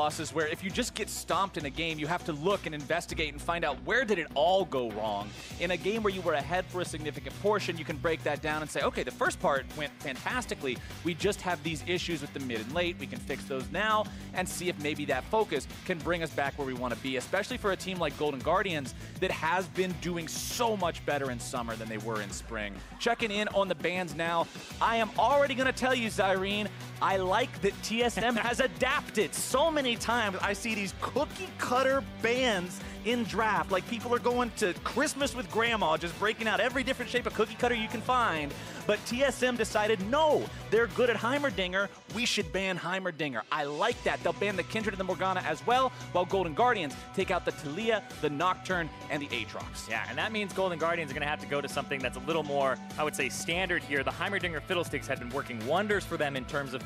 losses where if you just get stomped in a game, you have to look and investigate and find out where did it all go wrong. In a game where you were ahead for a significant portion, you can break that down and say, okay, the first part went fantastically. We just have these issues with the mid and late. We can fix those now and see if maybe that focus can bring us back where we want to be, especially for a team like GoldenGuardians that has been doing so much better in summer than they were in spring. Checking in on the bans now. I am already going to tell you, Zirene, I like that TSM has adapted. So many times I see these cookie cutter bans in draft. Like people are going to Christmas with grandma, just breaking out every different shape of cookie cutter you can find. But TSM decided, no, they're good at Heimerdinger. We should ban Heimerdinger. I like that. They'll ban the Kindred and the Morgana as well, while GoldenGuardians take out the Taliyah, the Nocturne, and the Aatrox. Yeah, and that means GoldenGuardians are going to have to go to something that's a little more, I would say, standard here. The Heimerdinger Fiddlesticks had been working wonders for them in terms of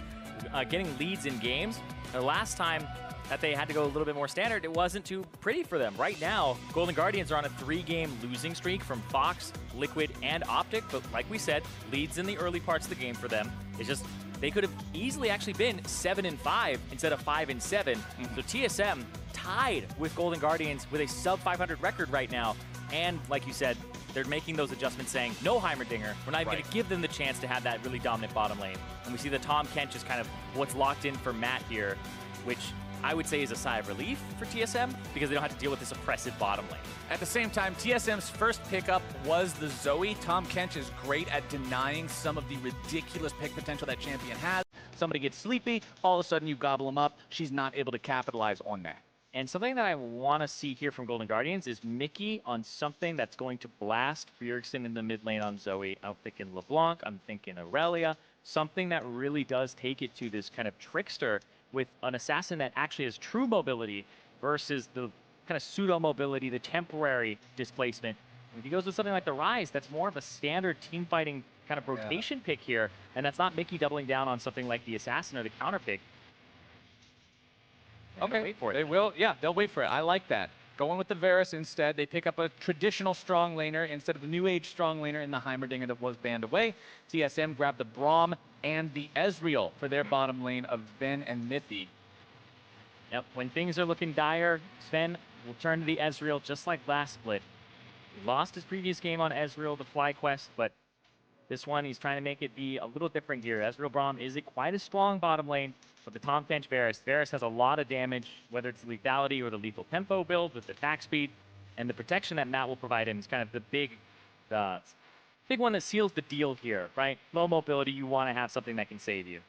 getting leads in games. The last time that they had to go a little bit more standard, it wasn't too pretty for them. Right now, GoldenGuardians are on a 3-game losing streak from Fox, Liquid, and Optic, but like we said, leads in the early parts of the game for them. It's just, they could have easily actually been 7-5 instead of 5-7. So TSM tied with GoldenGuardians with a sub-500 record right now, and like you said, they're making those adjustments saying, no Heimerdinger. We're not even going to give them the chance to have that really dominant bottom lane. And we see the Tahm Kench is kind of what's locked in for Matt here, which I would say is a sigh of relief for TSM because they don't have to deal with this oppressive bottom lane. At the same time, TSM's first pickup was the Zoe. Tahm Kench is great at denying some of the ridiculous pick potential that champion has. Somebody gets sleepy, all of a sudden you gobble them up. She's not able to capitalize on that. And something that I want to see here from GoldenGuardians is mithy on something that's going to blast Bjergsen in the mid lane on Zoe. I'm thinking LeBlanc, I'm thinking Aurelia, something that really does take it to this kind of trickster with an assassin that actually has true mobility versus the kind of pseudo mobility, the temporary displacement. If he goes with something like the Ryze, that's more of a standard team fighting kind of rotation pick here, and that's not mithy doubling down on something like the assassin or the counter pick. Okay, wait for it. They will. Yeah, they'll wait for it. I like that. Going with the Varus instead. They pick up a traditional strong laner instead of the new age strong laner in the Heimerdinger that was banned away. TSM grabbed the Braum and the Ezreal for their bottom lane of Zven and mithy. Yep, when things are looking dire, Zven will turn to the Ezreal just like last split. He lost his previous game on Ezreal, the Fly Quest, but this one he's trying to make it be a little different here. Ezreal Braum is quite a strong bottom lane, but the Tahm Kench Varus has a lot of damage, whether it's the lethality or the lethal tempo build with the attack speed, and the protection that Matt will provide him is kind of the big one that seals the deal here, right? Low mobility, you want to have something that can save you.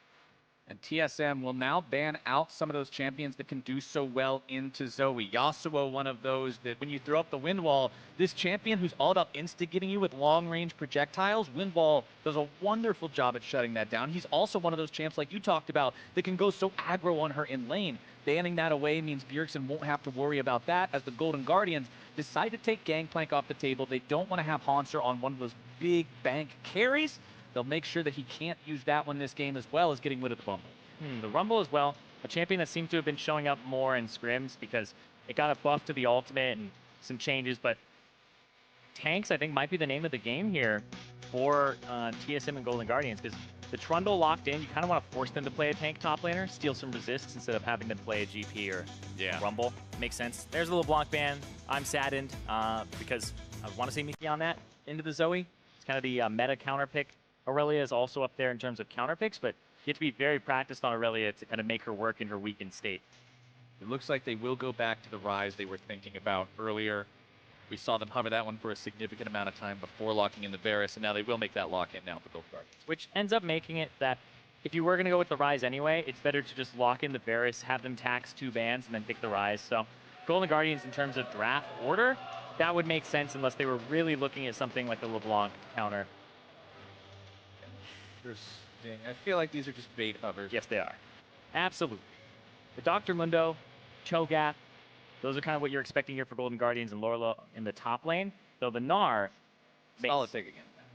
And TSM will now ban out some of those champions that can do so well into Zoe. Yasuo, one of those that when you throw up the wind wall, this champion who's all about instigating you with long-range projectiles, wind wall does a wonderful job at shutting that down. He's also one of those champs like you talked about that can go so aggro on her in lane. Banning that away means Bjergsen won't have to worry about that as the GoldenGuardians decide to take Gangplank off the table. They don't want to have Hauntzer on one of those big bank carries. They'll make sure that he can't use that one this game as well as getting rid of the Rumble. The Rumble as well, a champion that seems to have been showing up more in scrims because it got a buff to the ultimate and some changes, but tanks I think might be the name of the game here for TSM and GoldenGuardians because the Trundle locked in, you kind of want to force them to play a tank top laner, steal some resists instead of having them play a GP or Rumble. Makes sense. There's a LeBlanc ban. I'm saddened because I want to see mithy on that into the Zoe. It's kind of the meta counter pick. Aurelia is also up there in terms of counter picks, but you have to be very practiced on Aurelia to kind of make her work in her weakened state. It looks like they will go back to the Ryze they were thinking about earlier. We saw them hover that one for a significant amount of time before locking in the Varus, and now they will make that lock in now for GoldenGuardians. Which ends up making it that if you were going to go with the Ryze anyway, it's better to just lock in the Varus, have them tax 2 bans, and then pick the Ryze. So GoldenGuardians in terms of draft order, that would make sense unless they were really looking at something like the LeBlanc counter. I feel like these are just bait hovers. Yes, they are. Absolutely. The Dr. Mundo, Cho'Gath, those are kind of what you're expecting here for GoldenGuardians and Lourlo in the top lane. Though the Gnar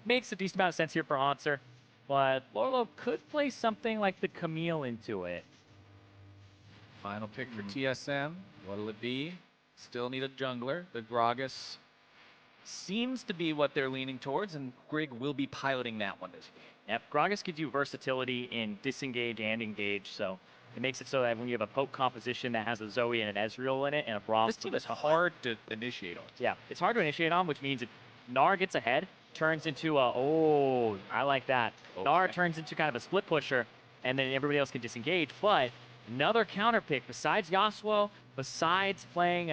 makes a decent amount of sense here for Hauntzer, but Lourlo could play something like the Camille into it. Final pick for TSM. What'll it be? Still need a jungler. The Gragas seems to be what they're leaning towards, and Grig will be piloting that one this game. Yep, Gragas gives you versatility in disengage and engage, so It makes it so that when you have a poke composition that has a Zoe and an Ezreal in it and a Braum. This team is hard to initiate on. Yeah, it's hard to initiate on, which means if Gnar gets ahead, turns into a, oh, I like that. Okay. Gnar turns into kind of a split pusher, and then everybody else can disengage. But another counter pick besides Yasuo, besides playing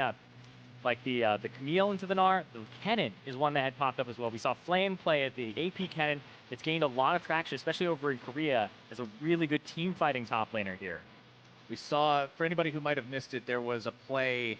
like the Camille into the Gnar, the Kennen is one that had popped up as well. We saw Flame play at the AP Kennen. It's gained a lot of traction, especially over in Korea, as a really good team fighting top laner here. We saw, for anybody who might have missed it, there was a play,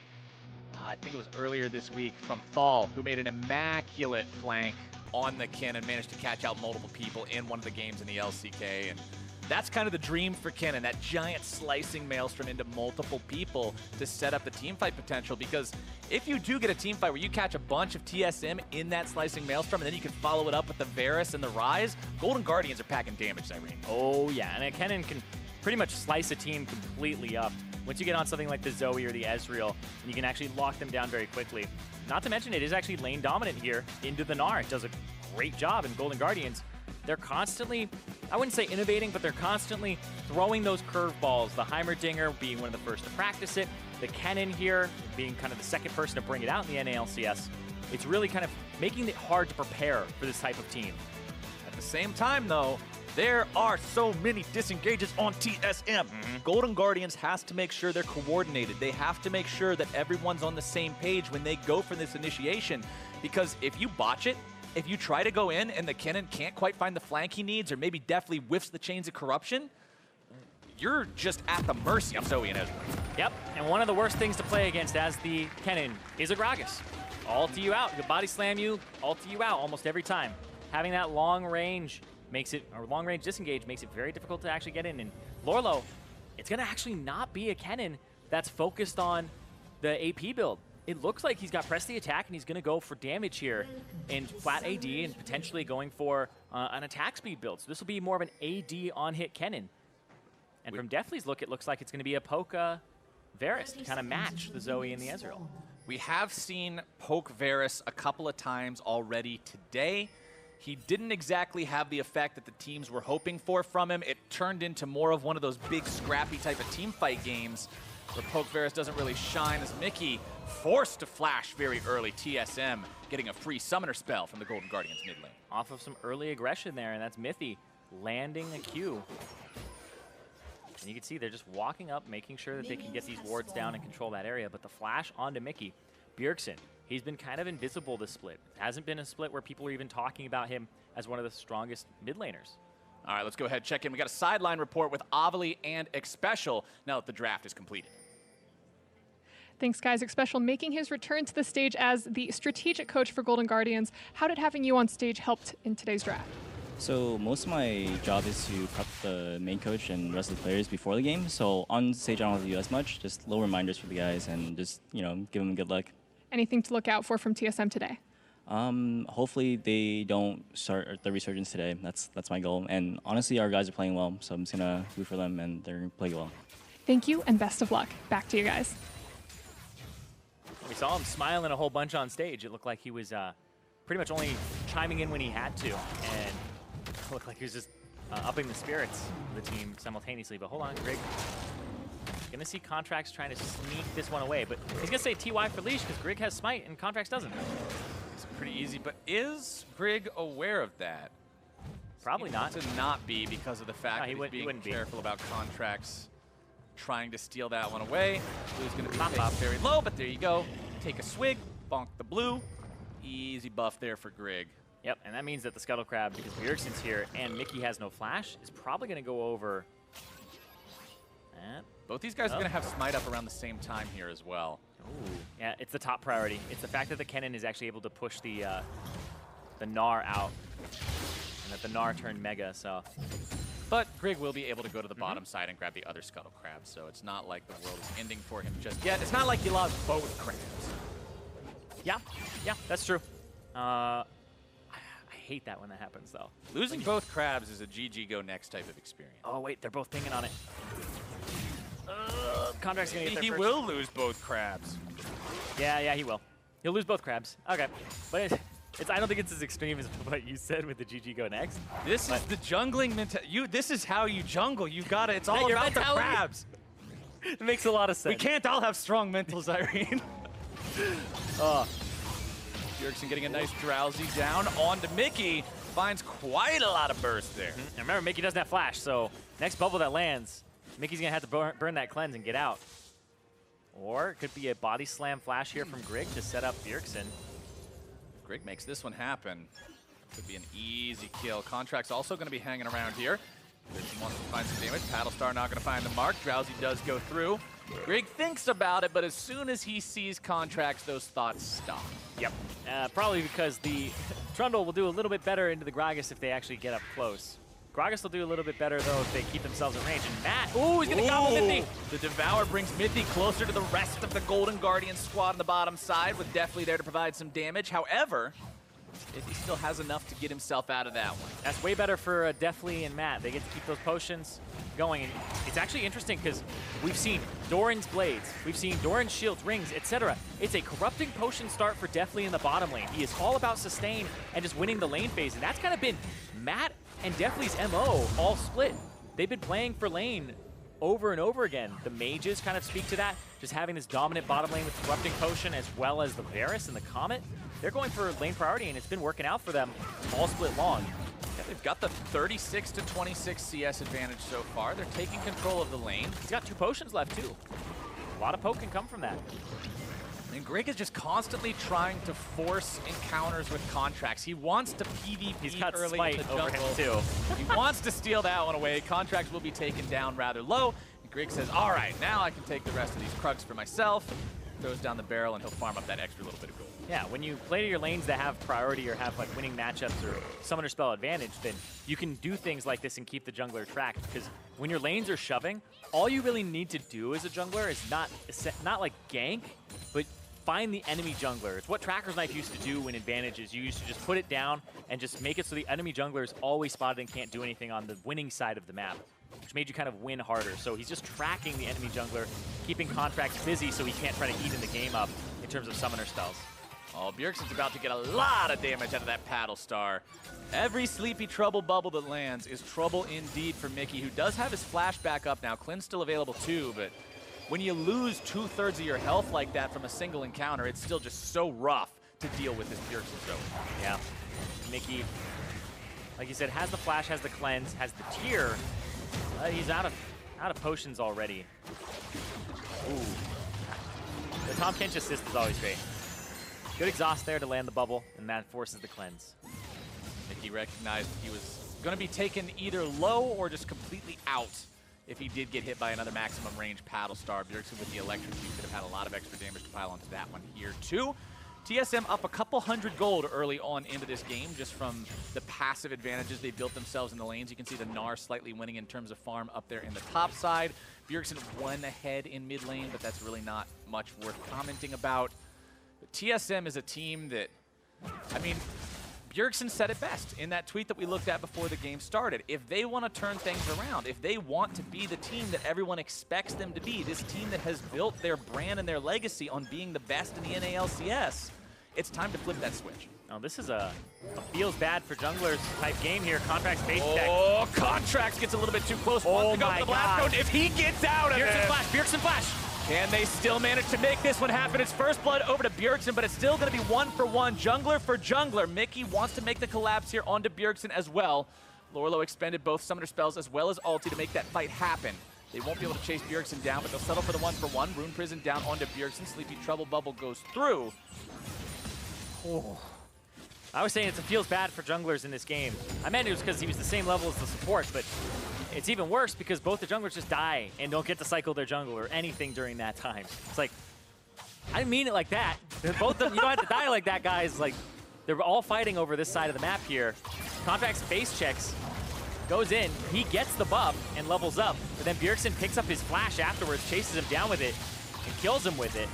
I think it was earlier this week, from Thal, who made an immaculate flank on the Kennen, managed to catch out multiple people in one of the games in the LCK, and that's kind of the dream for Kennen, that giant slicing maelstrom into multiple people to set up the teamfight potential, because if you do get a teamfight where you catch a bunch of TSM in that slicing maelstrom, and then you can follow it up with the Varus and the Ryze, GoldenGuardians are packing damage, Zirene. Oh yeah, and Kennen can pretty much slice a team completely up. Once you get on something like the Zoe or the Ezreal, you can actually lock them down very quickly. Not to mention, it is actually lane dominant here into the Gnar. It does a great job in GoldenGuardians. They're constantly, I wouldn't say innovating, but they're constantly throwing those curveballs. The Heimerdinger being one of the first to practice it. The Kennen here being kind of the second person to bring it out in the NALCS. It's really kind of making it hard to prepare for this type of team. At the same time, though, there are so many disengages on TSM. GoldenGuardians has to make sure they're coordinated. They have to make sure that everyone's on the same page when they go for this initiation. Because if you botch it, if you try to go in and the Kennen can't quite find the flank he needs, or maybe Deftly whiffs the chains of corruption, you're just at the mercy of Zoe and Ezreal. Yep, and one of the worst things to play against as the Kennen is a Gragas. Ult you out, he'll body slam you, ult you out almost every time. Having that long range makes it, or long range disengage makes it very difficult to actually get in. And Lourlo, it's gonna actually not be a Kennen that's focused on the AP build. It looks like he's got press the attack and he's gonna go for damage here in flat AD and potentially going for an attack speed build. So this will be more of an AD on hit Kennen. And from Deftly's look, it looks like it's gonna be a Poke Varus to kind of match the Zoe and the Ezreal. We have seen Poke Varus a couple of times already today. He didn't exactly have the effect that the teams were hoping for from him. It turned into more of one of those big scrappy type of team fight games where Poke Varus doesn't really shine, as mithy forced to flash very early. TSM getting a free summoner spell from the GoldenGuardians mid lane. Off of some early aggression there, and that's mithy landing a Q. And you can see they're just walking up, making sure that they can get these wards down and control that area. But the flash onto mithy. Bjergsen, he's been kind of invisible this split. It hasn't been a split where people are even talking about him as one of the strongest mid laners. All right, let's go ahead and check in. We got a sideline report with Avali and Xpecial now that the draft is completed. Thanks, guys. Xpecial making his return to the stage as the strategic coach for GoldenGuardians. How did having you on stage helped in today's draft? So most of my job is to prep the main coach and the rest of the players before the game. So on stage I don't have to do as much, just little reminders for the guys and just, you know, give them good luck. Anything to look out for from TSM today? Hopefully they don't start the resurgence today. That's my goal. And honestly, our guys are playing well, so I'm just gonna root for them and they're playing well. Thank you and best of luck. Back to you guys. We saw him smiling a whole bunch on stage. It looked like he was pretty much only chiming in when he had to, and it looked like he was just upping the spirits of the team simultaneously. But hold on, Grig. Gonna see Contractz trying to sneak this one away, but he's gonna say TY for leash because Grig has smite and Contractz doesn't. It's pretty easy, but is Grig aware of that? Probably not. To not be because of the fact that he's being wouldn't careful about Contractz trying to steal that one away. Blue's gonna be pop very low, but there you go. Take a swig, bonk the blue. Easy buff there for Grig. Yep, and that means that the Scuttle Crab, because Bjergsen's here and mithy has no flash, is probably gonna go over. Both these guys are going to have smite up around the same time here as well. Ooh. Yeah, it's the top priority. It's the fact that the Kennen is actually able to push the Gnar out, and that the Gnar turned Mega, so. But Grig will be able to go to the bottom side and grab the other Scuttle Crab, so it's not like the world is ending for him just yet. It's not like he lost both crabs. Yeah, that's true. I hate that when that happens, though. Losing both crabs is a GG go next type of experience. Oh, wait, they're both pinging on it. Contract's gonna get there He first. will lose both crabs. Yeah, he will. He'll lose both crabs. Okay. But I don't think it's as extreme as what you said with the GG go next. This is the jungling mentality. This is how you jungle. You've got it. It's all your about the mentality? crabs. It makes a lot of sense. We can't all have strong mentals, Zirene. Bjergsen getting a nice drowsy down onto mithy. Finds quite a lot of burst there. And remember, mithy doesn't have flash, so next bubble that lands, mithy's going to have to burn that cleanse and get out. Or it could be a body slam flash here from Grig to set up Bjergsen. Grig makes this one happen. Could be an easy kill. Contractz also going to be hanging around here. Bjergsen wants to find some damage. Battlestar not going to find the mark. Drowsy does go through. Grig thinks about it, but as soon as he sees Contractz, those thoughts stop. Yep. Probably because the Trundle will do a little bit better into the Gragas if they actually get up close. Gragas will do a little bit better, though, if they keep themselves in range. And Matt, ooh, he's going to gobble mithy. The Devour brings mithy closer to the rest of the GoldenGuardians squad on the bottom side, with Deftly there to provide some damage. However, mithy still has enough to get himself out of that one. That's way better for Deftly and Matt. They get to keep those potions going. And it's actually interesting because we've seen Doran's blades, we've seen Doran's shields, rings, etc. It's a corrupting potion start for Deftly in the bottom lane. He is all about sustain and just winning the lane phase. And that's kind of been Matt and Deftly's MO all split. They've been playing for lane over and over again. The mages kind of speak to that, just having this dominant bottom lane with corrupting potion as well as the Varus and the Comet. They're going for lane priority, and it's been working out for them all split long. Yeah, they've got the 36 to 26 CS advantage so far. They're taking control of the lane. He's got 2 potions left, too. A lot of poke can come from that. And Grig is just constantly trying to force encounters with Contractz. He wants to PvP He's got early smite in the over jungle. him, too. He wants to steal that one away. Contractz will be taken down rather low. And Grig says, all right, now I can take the rest of these Krugs for myself. Throws down the barrel, and he'll farm up that extra little bit of gold. Yeah, when you play to your lanes that have priority or have like winning matchups or summoner spell advantage, then you can do things like this and keep the jungler tracked. Because when your lanes are shoving, all you really need to do as a jungler is not like gank, but find the enemy jungler. It's what Tracker's Knife used to do in advantages. You used to just put it down and just make it so the enemy jungler is always spotted and can't do anything on the winning side of the map, which made you kind of win harder. So he's just tracking the enemy jungler, keeping Contractz busy so he can't try to eat in the game up in terms of summoner spells. Oh, Bjergsen's about to get a lot of damage out of that Paddle Star. Every sleepy trouble bubble that lands is trouble indeed for mithy, who does have his flash back up now. Clin's still available too, but when you lose 2/3 of your health like that from a single encounter, it's still just so rough to deal with this Bjergsen zone. Yeah, mithy, like you said, has the flash, has the cleanse, has the tier. He's out of potions already. Ooh. The Tahm Kench assist is always great. Good exhaust there to land the bubble, and that forces the cleanse. mithy recognized he was going to be taken either low or just completely out if he did get hit by another maximum range Paddle Star. Bjergsen with the electric, he could have had a lot of extra damage to pile onto that one here too. TSM up a couple hundred gold early on into this game just from the passive advantages they built themselves in the lanes. You can see the Gnar slightly winning in terms of farm up there in the top side. Bjergsen one ahead in mid lane, but that's really not much worth commenting about. But TSM is a team that, I mean, Bjergsen said it best in that tweet that we looked at before the game started. If they want to turn things around, if they want to be the team that everyone expects them to be, this team that has built their brand and their legacy on being the best in the NALCS, it's time to flip that switch. Oh, this is a feels bad for junglers type game here. Contractz base deck. Oh, Contractz gets a little bit too close. Oh Wants to go for the blast code. If he gets out of it. Bjergsen flash. And they still manage to make this one happen. It's first blood over to Bjergsen, but it's still going to be 1-for-1, jungler for jungler. mithy wants to make the collapse here onto Bjergsen as well. Lourlo expended both summoner spells as well as ulti to make that fight happen. They won't be able to chase Bjergsen down, but they'll settle for the 1-for-1. Rune Prison down onto Bjergsen. Sleepy Trouble Bubble goes through. Oh. I was saying it feels bad for junglers in this game. I meant it was because he was the same level as the support, but it's even worse because both the junglers just die and don't get to cycle their jungle or anything during that time. It's like, I didn't mean it like that. Both of them, you don't have to die like that, guys. Like, they're all fighting over this side of the map here. Contractz base checks, goes in, he gets the buff and levels up, but then Bjergsen picks up his flash afterwards, chases him down with it, and kills him with it.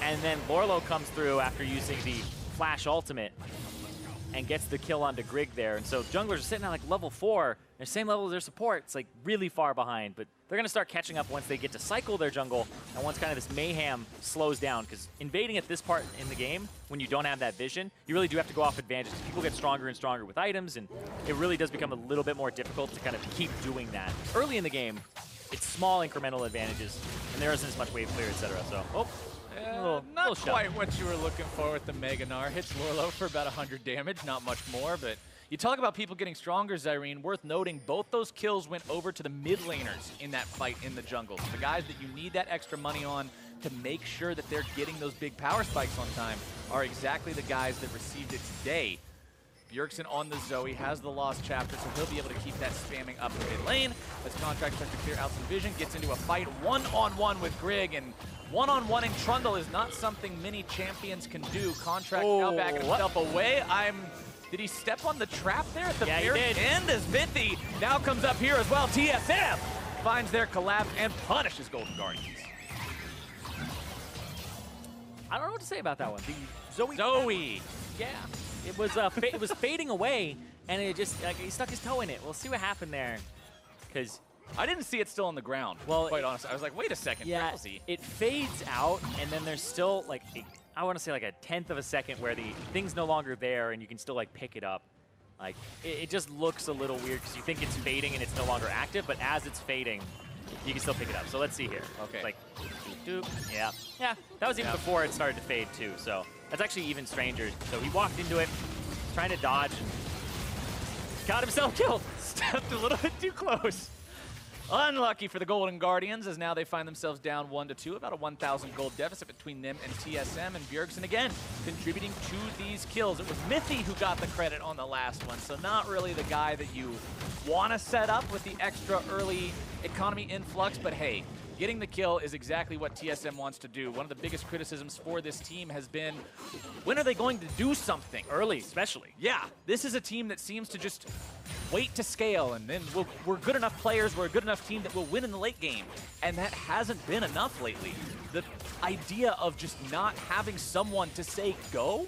And then Lourlo comes through after using the flash ultimate and gets the kill onto Grig there. And so junglers are sitting at like level 4, They're same level as their support. It's like really far behind, but they're going to start catching up once they get to cycle their jungle and once kind of this mayhem slows down, because invading at this part in the game, when you don't have that vision, you really do have to go off advantage. People get stronger and stronger with items, and it really does become a little bit more difficult to kind of keep doing that. Early in the game, it's small incremental advantages, and there isn't as much wave clear, etc. So, not quite what you were looking for with the Mega Gnar. Hits Lourlo for about 100 damage, not much more, but you talk about people getting stronger, Zirene. Worth noting, both those kills went over to the mid laners in that fight in the jungle. So the guys that you need that extra money on to make sure that they're getting those big power spikes on time are exactly the guys that received it today. Bjergsen on the Zoe has the lost chapter, so he'll be able to keep that spamming up the mid lane as Contractz starts to clear out some vision, gets into a fight one-on-one with Grig, and one-on-one-ing Trundle is not something many champions can do. Contractz now backing himself away. Did he step on the trap there at the very end as mithy now comes up here as well? TSM finds their collapse and punishes GoldenGuardians. I don't know what to say about that one. The Zoe. Yeah. It was it was fading away, and it just like he stuck his toe in it. We'll see what happened there, because I didn't see it still on the ground. Well, quite honestly, I was like, wait a second, yeah, it fades out, and then there's still like I want to say like a 1/10 of a second where the thing's no longer there, and you can still like pick it up. Like it just looks a little weird because you think it's fading and it's no longer active, but as it's fading, you can still pick it up. So let's see here. Okay. Like, doop, yeah. That was even before it started to fade too. So that's actually even stranger. So he walked into it, trying to dodge, and got himself killed. Stepped a little bit too close. Unlucky for the GoldenGuardians, as now they find themselves down 1-2, about a 1,000 gold deficit between them and TSM, and Bjergsen again contributing to these kills. It was mithy who got the credit on the last one, so not really the guy that you want to set up with the extra early economy influx, but hey, getting the kill is exactly what TSM wants to do. One of the biggest criticisms for this team has been, when are they going to do something? Early, especially. Yeah, this is a team that seems to just wait to scale, and then we're good enough players, we're a good enough team that will win in the late game. And that hasn't been enough lately. The idea of just not having someone to say go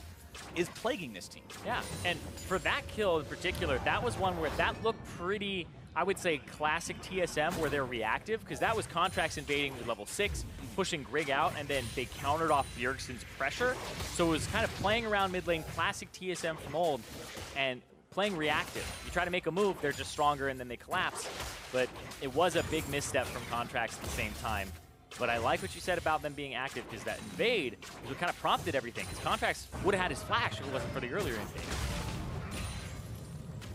is plaguing this team. Yeah, and for that kill in particular, that was one where that looked pretty, I would say, classic TSM, where they're reactive, because that was Contractz invading with level 6, pushing Grig out, and then they countered off Bjergsen's pressure. So it was kind of playing around mid lane, classic TSM from old, and playing reactive. You try to make a move, they're just stronger, and then they collapse. But it was a big misstep from Contractz at the same time. But I like what you said about them being active, because that invade is what kind of prompted everything. Because Contractz would have had his flash if it wasn't for the earlier invade.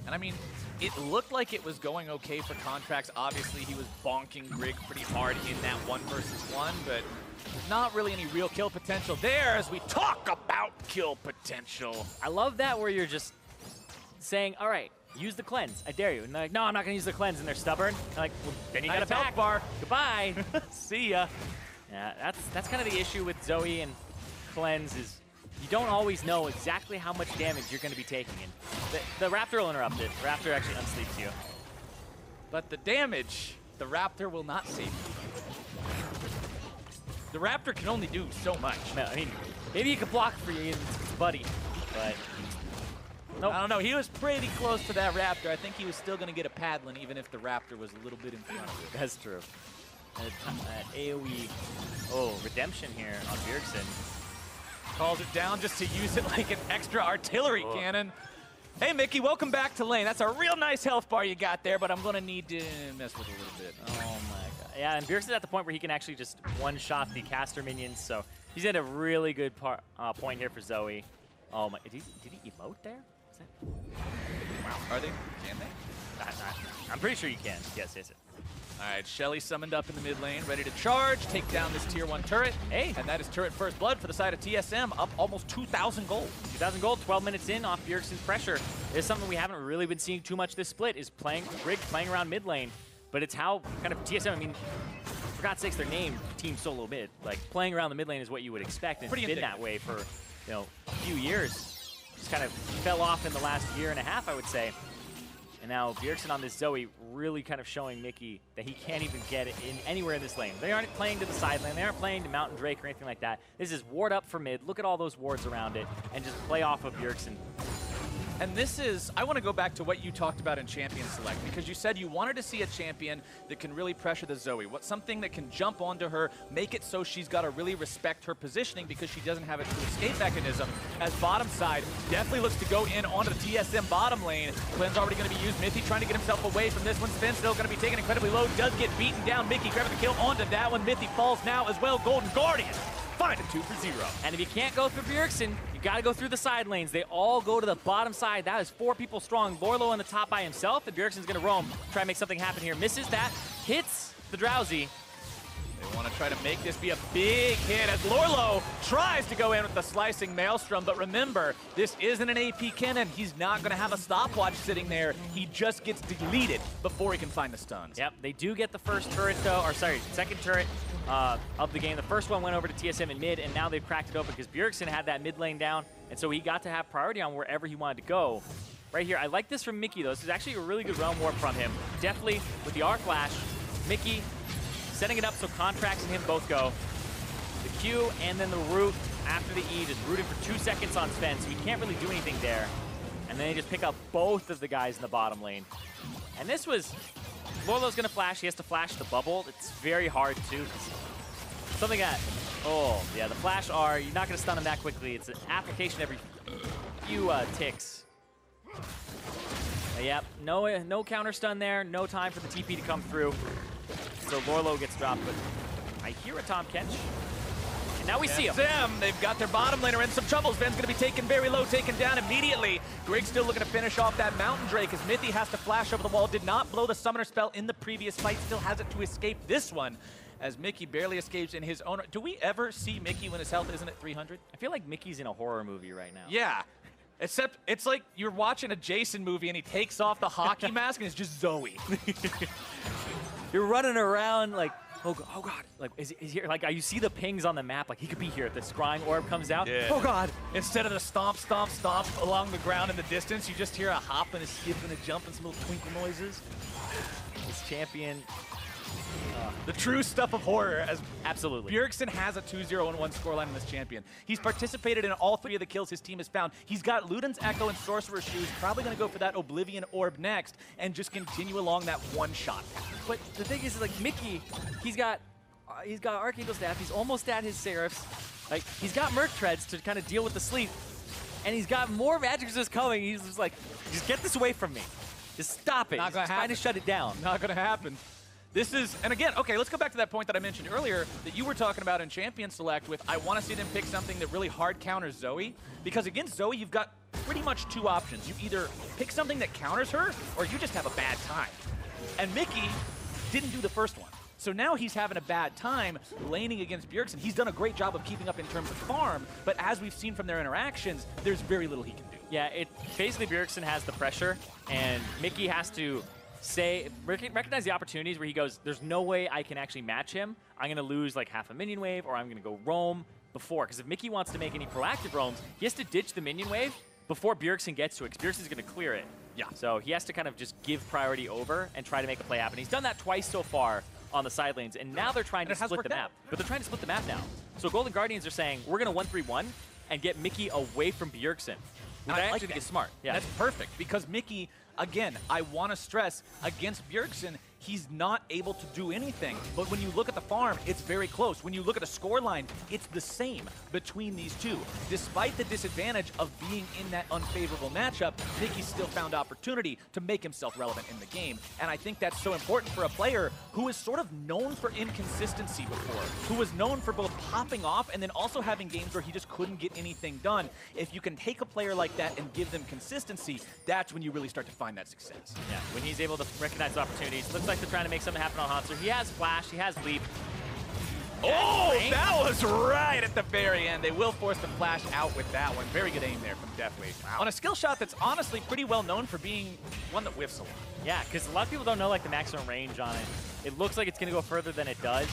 And I mean, it looked like it was going okay for Contractz. Obviously, he was bonking Grig pretty hard in that 1-versus-1, but not really any real kill potential there as we talk about kill potential. I love that where you're just saying, all right, use the cleanse. I dare you. And they're like, no, I'm not going to use the cleanse. And they're stubborn. I'm like, well, then you got a back bar. Goodbye. See ya. Yeah, that's kind of the issue with Zoe and cleanse is you don't always know exactly how much damage you're going to be taking. And the Raptor will interrupt it. Raptor actually unsleeps you. But the damage, the Raptor will not save you. The Raptor can only do so much. No, I mean, maybe he could block for you, it's buddy, but nope. I don't know. He was pretty close to that Raptor. I think he was still going to get a paddling even if the Raptor was a little bit in front of it. That's true. That AoE, redemption here on Bjergsen. Calls it down just to use it like an extra artillery cannon. Hey, Mickey, welcome back to lane. That's a real nice health bar you got there, but I'm going to need to mess with it a little bit. Oh, my God. Yeah, and Bjergsen's at the point where he can actually just one-shot the caster minions, so he's at a really good point here for Zoe. Oh, my. Did he emote there? Wow. Are they? Can they? I'm pretty sure you can. Yes. All right, Shelly summoned up in the mid lane, ready to charge, take down this tier 1 turret. Hey. And that is turret first blood for the side of TSM, up almost 2,000 gold. 2,000 gold, 12 minutes in off Bjergsen's pressure. It's something we haven't really been seeing too much this split, is Grig playing around mid lane. But it's how kind of TSM, I mean, for God's sakes, they're named Team Solo Mid. Like, playing around the mid lane is what you would expect, and it's been that way for, a few years. Just kind of fell off in the last year and a half, I would say. And now Bjergsen on this Zoe really kind of showing Mickey that he can't even get it in anywhere in this lane. They aren't playing to the side lane. They aren't playing to Mountain Drake or anything like that. This is ward up for mid. Look at all those wards around it and just play off of Bjergsen. And this is, I want to go back to what you talked about in Champion Select, because you said you wanted to see a champion that can really pressure the Zoe. Something that can jump onto her, make it so she's got to really respect her positioning because she doesn't have a true escape mechanism. As bottom side, Deftly looks to go in onto the TSM bottom lane. Quinn's already going to be used. Mithy trying to get himself away from this one. Zven still going to be taken incredibly low, does get beaten down. Mickey grabbing the kill onto that one. Mithy falls now as well. GoldenGuardians find him 2-0. And if you can't go through Bjergsen, you got to go through the side lanes. They all go to the bottom side. That is 4 people strong. Lourlo on the top by himself, and Bjergsen's going to roam. Try and make something happen here. Misses that. Hits the Drowsy. They want to try to make this be a big hit as Lourlo tries to go in with the slicing Maelstrom, but remember, this isn't an AP Kennen. He's not going to have a stopwatch sitting there. He just gets deleted before he can find the stuns. Yep, they do get the first turret though, or sorry, second turret of the game. The first one went over to TSM in mid, and now they've cracked it open because Bjergsen had that mid lane down, and so he got to have priority on wherever he wanted to go. Right here, I like this from Mickey though. This is actually a really good realm warp from him. Deftly with the arc flash, Mickey setting it up so Contractz and him both go. The Q and then the root after the E, just rooting for 2 seconds on Zven, so he can't really do anything there. And then they just pick up both of the guys in the bottom lane. And this was, Lourlo's gonna flash, he has to flash the bubble. It's very hard too. Something that, oh yeah, the flash R, you're not gonna stun him that quickly. It's an application every few ticks. Yep, no counter stun there, no time for the TP to come through. So Lourlo gets dropped, but I hear a Tahm Kench. And now we see him. TSM, they've got their bottom laner in some trouble. Zven's going to be taken very low, taken down immediately. Grig still looking to finish off that Mountain Drake as Mithy has to flash over the wall. Did not blow the summoner spell in the previous fight. Still has it to escape this one as Mickey barely escapes in his own. Do we ever see Mickey when his health isn't at 300? I feel like Mickey's in a horror movie right now. Yeah. Except it's like you're watching a Jason movie and he takes off the hockey mask and it's just Zoe. You're running around like, oh God, like is he here? Like you see the pings on the map, like he could be here. The scrying orb comes out. Yeah. Oh God! Instead of the stomp, stomp, stomp along the ground in the distance, you just hear a hop and a skip and a jump and some little twinkle noises. This champion, the true stuff of horror, as absolutely. Bjergsen has a 2-0-1 scoreline in this champion. He's participated in all 3 of the kills his team has found. He's got Luden's Echo and Sorcerer's Shoes, probably going to go for that Oblivion Orb next and just continue along that one-shot path. But the thing is, like Mickey, he's got Archangel Staff. He's almost at his Seraphs. Like he's got Merc Treads to kind of deal with the sleep, and he's got more magic resist coming. He's just like, just get this away from me. Just stop it. Not gonna happen. Trying to shut it down. Not going to happen. This is, and again, okay, let's go back to that point that I mentioned earlier that you were talking about in Champion Select with, I want to see them pick something that really hard counters Zoe, because against Zoe, you've got pretty much 2 options. You either pick something that counters her, or you just have a bad time. And Mickey didn't do the first one. So now he's having a bad time laning against Bjergsen. He's done a great job of keeping up in terms of farm, but as we've seen from their interactions, there's very little he can do. Yeah, basically Bjergsen has the pressure, and Mickey has to recognize the opportunities where he goes, there's no way I can actually match him. I'm going to lose like half a minion wave, or I'm going to go roam before. Because if Mickey wants to make any proactive roams, he has to ditch the minion wave before Bjergsen gets to it, because Bjergsen's going to clear it. Yeah. So he has to kind of just give priority over and try to make a play happen. He's done that twice so far on the side lanes, and now they're trying to split the map. But they're trying to split the map now. So GoldenGuardians are saying, we're going to 1-3-1 and get Mickey away from Bjergsen. Which I actually think is smart. Yeah. That's perfect, because Mickey, again, I want to stress, against Bjergsen, he's not able to do anything. But when you look at the farm, it's very close. When you look at the scoreline, it's the same between these two. Despite the disadvantage of being in that unfavorable matchup, Mickey still found opportunity to make himself relevant in the game. And I think that's so important for a player who is sort of known for inconsistency before, who was known for both popping off and then also having games where he just couldn't get anything done. If you can take a player like that and give them consistency, that's when you really start to find that success. Yeah, when he's able to recognize opportunities. Looks like they're trying to make something happen on Hauntzer. He has Flash, he has Leap. Oh, that was right at the very end. They will force the Flash out with that one. Very good aim there from Deftly. Wow. On a skill shot that's honestly pretty well known for being one that whiffs a lot. Yeah, because a lot of people don't know like the maximum range on it. It looks like it's going to go further than it does.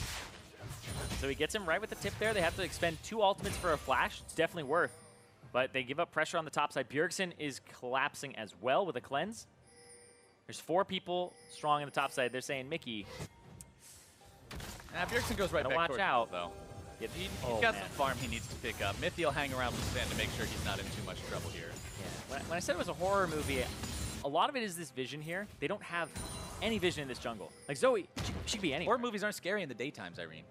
So he gets him right with the tip there. They have to expend 2 ultimates for a Flash. It's definitely worth. But they give up pressure on the top side. Bjergsen is collapsing as well with a cleanse. There's 4 people strong in the top side. They're saying, Mickey, Bjergsen goes right back watch towards out. though. He's got some farm he needs to pick up. Mithy will hang around with Zven to make sure he's not in too much trouble here. Yeah. When I said it was a horror movie, a lot of it is this vision here. They don't have any vision in this jungle. Like Zoe, she could be anywhere. Horror movies aren't scary in the daytime, Zirene.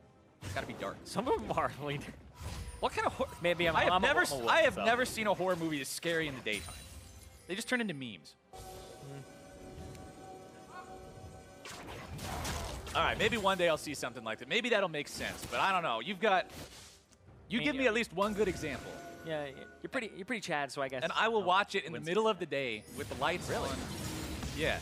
It's got to be dark. Some of them are. What kind of horror? Maybe I have never seen a horror movie as scary in the daytime. They just turn into memes. All right, maybe one day I'll see something like that. Maybe that'll make sense, but I don't know. You give me at least one good example. Yeah, you're pretty Chad, so I guess. And I will watch it in the middle of the day with the lights on. Yeah.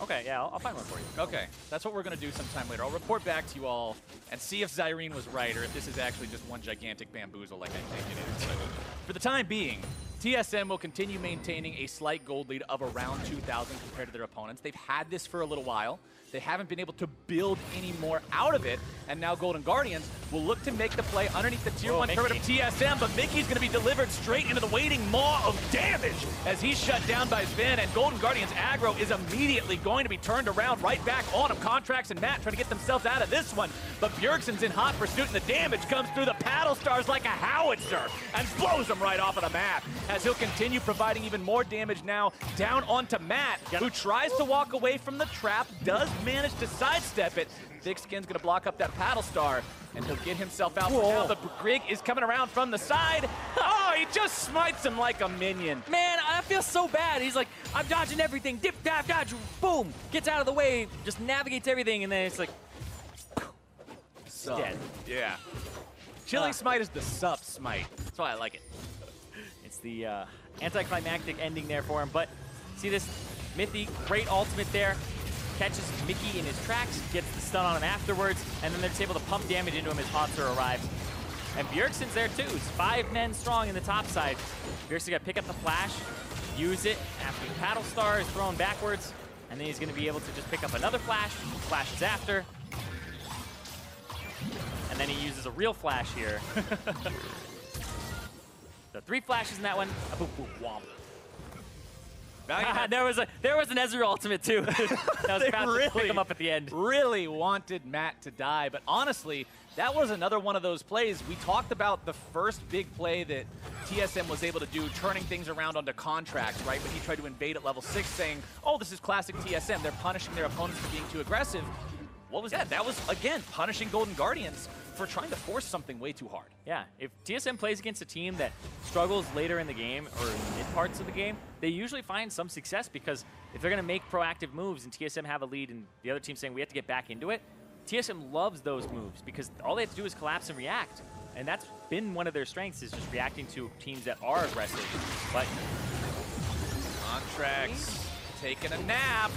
Okay, yeah, I'll find one for you. Okay, that's what we're going to do sometime later. I'll report back to you all and see if Zirene was right or if this is actually just one gigantic bamboozle like I think it is. But for the time being, TSM will continue maintaining a slight gold lead of around 2,000 compared to their opponents. They've had this for a little while. They haven't been able to build any more out of it, and now GoldenGuardians will look to make the play underneath the tier 1 turret of TSM, but Mickey's going to be delivered straight into the waiting maw of damage as he's shut down by Zven, and GoldenGuardians aggro is immediately going to be turned around right back on him. Contractz and Matt trying to get themselves out of this one, but Bjergsen's in hot pursuit, and the damage comes through the paddle stars like a howitzer and blows them right off of the map as he'll continue providing even more damage now down onto Matt, who tries to walk away from the trap, does manage to sidestep it. Thick Skin's gonna block up that paddle star, and he'll get himself out. Now the Grig is coming around from the side. Oh, he just smites him like a minion. Man, I feel so bad. He's like, I'm dodging everything. Dip, dab, dodge, boom. Gets out of the way, just navigates everything, and then it's like, dead. Yeah. Chilling Smite is the sup smite. That's why I like it. It's the anticlimactic ending there for him, but see this Mithy, great ultimate there. Catches Mickey in his tracks, gets the stun on him afterwards, and then they're just able to pump damage into him as Hauntzer arrives. And Bjergsen's there too. He's 5 men strong in the top side. Bjergsen got to pick up the flash, use it after the paddle star is thrown backwards, and then he's going to be able to just pick up another flash. Flashes after. And then he uses a real flash here. The 3 flashes in that one. A boop, boop, womp. There was an Ezreal ultimate too. That was fast to pick him up at the end. Really wanted Matt to die, but honestly, that was another one of those plays. We talked about the first big play that TSM was able to do, turning things around onto Contractz, right? When he tried to invade at level 6, saying, oh, this is classic TSM. They're punishing their opponents for being too aggressive. What was that? That was, again, punishing GoldenGuardians for trying to force something way too hard. Yeah, if TSM plays against a team that struggles later in the game or in mid parts of the game, they usually find some success because if they're going to make proactive moves and TSM have a lead and the other team's saying we have to get back into it, TSM loves those moves because all they have to do is collapse and react. And that's been one of their strengths, is just reacting to teams that are aggressive. But Contractz taking a nap.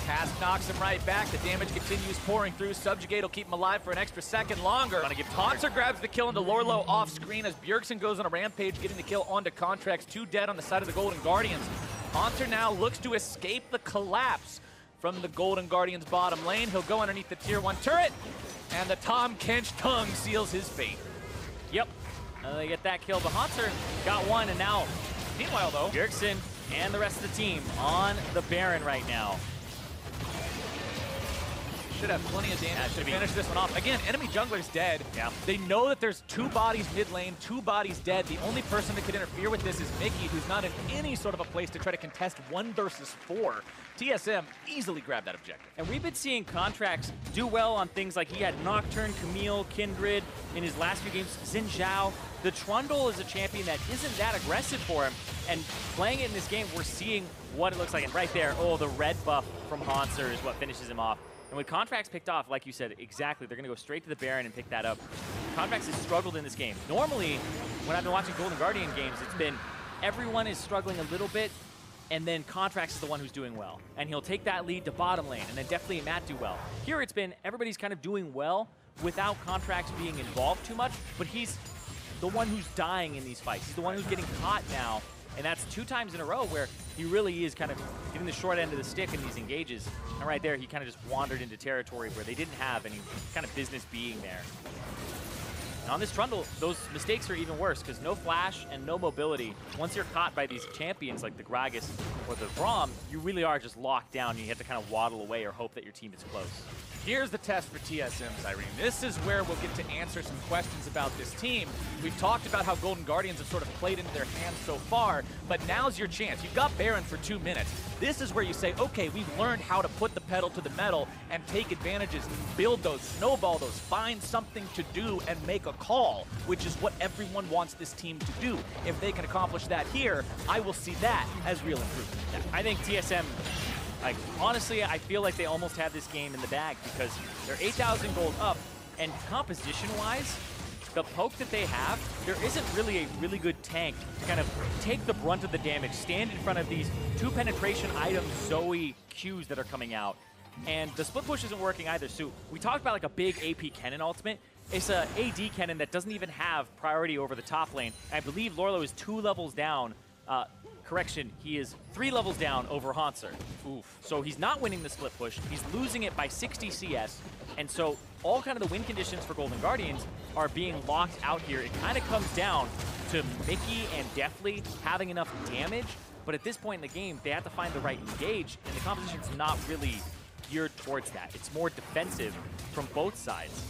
Task knocks him right back. The damage continues pouring through. Subjugate will keep him alive for an extra second longer. Hauntzer grabs the kill into Lourlo off screen as Bjergsen goes on a rampage, getting the kill onto Contractz. 2 dead on the side of the GoldenGuardians. Hauntzer now looks to escape the collapse from the GoldenGuardians bottom lane. He'll go underneath the tier 1 turret, and the Tahm Kench tongue seals his fate. Yep, they get that kill, but Hauntzer got one, and now, meanwhile though, Bjergsen and the rest of the team on the Baron right now. Should have plenty of damage to finish this one off. Again, enemy jungler's dead. Yeah. They know that there's 2 bodies mid lane, 2 bodies dead. The only person that could interfere with this is Mickey, who's not in any sort of a place to try to contest 1 versus 4. TSM easily grabbed that objective. And we've been seeing Contractz do well on things like he had Nocturne, Camille, Kindred in his last few games, Xin Zhao. The Trundle is a champion that isn't that aggressive for him, and playing it in this game, we're seeing what it looks like. And right there, oh, the red buff from Hauntzer is what finishes him off. And with Contractz picked off, like you said, exactly, they're going to go straight to the Baron and pick that up. Contractz has struggled in this game. Normally, when I've been watching GoldenGuardian games, it's been everyone is struggling a little bit, and then Contractz is the one who's doing well. And he'll take that lead to bottom lane, and then Deftly and Matt do well. Here it's been everybody's kind of doing well without Contractz being involved too much, but he's the one who's dying in these fights. He's the one who's getting caught now, and that's 2 times in a row where he really is kind of getting the short end of the stick in these engages. And right there, he kind of just wandered into territory where they didn't have any kind of business being there. And on this Trundle, those mistakes are even worse because no flash and no mobility. Once you're caught by these champions like the Gragas or the Braum, you really are just locked down and you have to kind of waddle away or hope that your team is close. Here's the test for TSM, Zirene. This is where we'll get to answer some questions about this team. We've talked about how GoldenGuardians have sort of played into their hands so far, but now's your chance. You've got Baron for 2 minutes. This is where you say, okay, we've learned how to put the pedal to the metal and take advantages, build those, snowball those, find something to do and make a call, which is what everyone wants this team to do. If they can accomplish that here, I will see that as real improvement. Yeah, I think TSM, like, honestly, I feel like they almost have this game in the bag because they're 8,000 gold up, and composition-wise, the poke that they have, there isn't really a really good tank to kind of take the brunt of the damage, stand in front of these 2 penetration item Zoe Qs that are coming out. And the split push isn't working either. So we talked about like a big AP Kennen ultimate. It's a AD Kennen that doesn't even have priority over the top lane. I believe Lourlo is 2 levels down. Correction, he is 3 levels down over Hauntzer. Oof. So he's not winning the split push. He's losing it by 60 CS. And so all kind of the win conditions for GoldenGuardians are being locked out here. It kind of comes down to mithy and Deftly having enough damage. But at this point in the game, they have to find the right engage. And the composition's not really geared towards that. It's more defensive from both sides.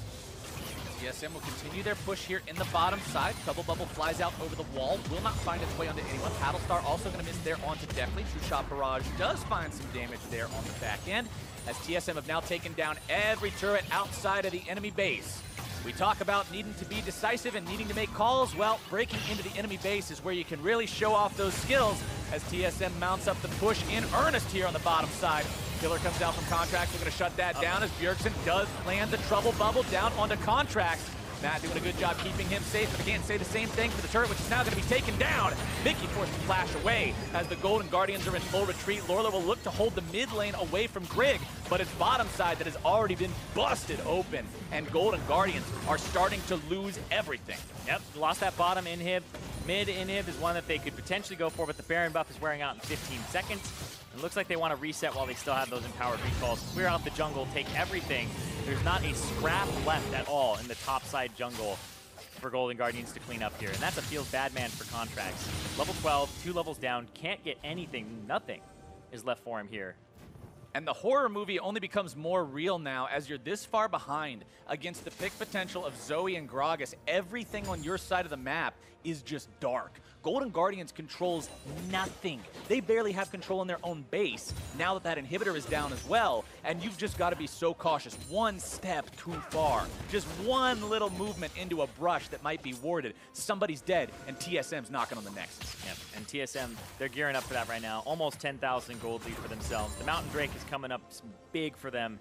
TSM will continue their push here in the bottom side. Trouble Bubble flies out over the wall, will not find its way onto anyone. Paddlestar also going to miss there onto Deftly. True Shot Barrage does find some damage there on the back end, as TSM have now taken down every turret outside of the enemy base. We talk about needing to be decisive and needing to make calls. Well, breaking into the enemy base is where you can really show off those skills, as TSM mounts up the push in earnest here on the bottom side. Killer comes down from Contractz. We're going to shut that down as Bjergsen does land the Trouble Bubble down onto Contractz. Matt doing a good job keeping him safe, but I can't say the same thing for the turret, which is now going to be taken down. mithy forced to flash away as the GoldenGuardians are in full retreat. Lourlo will look to hold the mid lane away from Grig, but it's bottom side that has already been busted open, and GoldenGuardians are starting to lose everything. Yep, lost that bottom inhib. Mid inhib is one that they could potentially go for, but the Baron buff is wearing out in 15 seconds. It looks like they want to reset while they still have those empowered recalls. Clear out the jungle, take everything. There's not a scrap left at all in the top side jungle for GoldenGuardians to clean up here. And that's a feels bad man for Contractz. Level 12, 2 levels down, can't get anything. Nothing is left for him here. And the horror movie only becomes more real now as you're this far behind against the pick potential of Zoe and Gragas. Everything on your side of the map is just dark. GoldenGuardians controls nothing. They barely have control in their own base now that that inhibitor is down as well, and you've just got to be so cautious. One step too far. Just one little movement into a brush that might be warded. Somebody's dead, and TSM's knocking on the Nexus. Yep, and TSM, they're gearing up for that right now. Almost 10,000 gold lead for themselves. The Mountain Drake is coming up big for them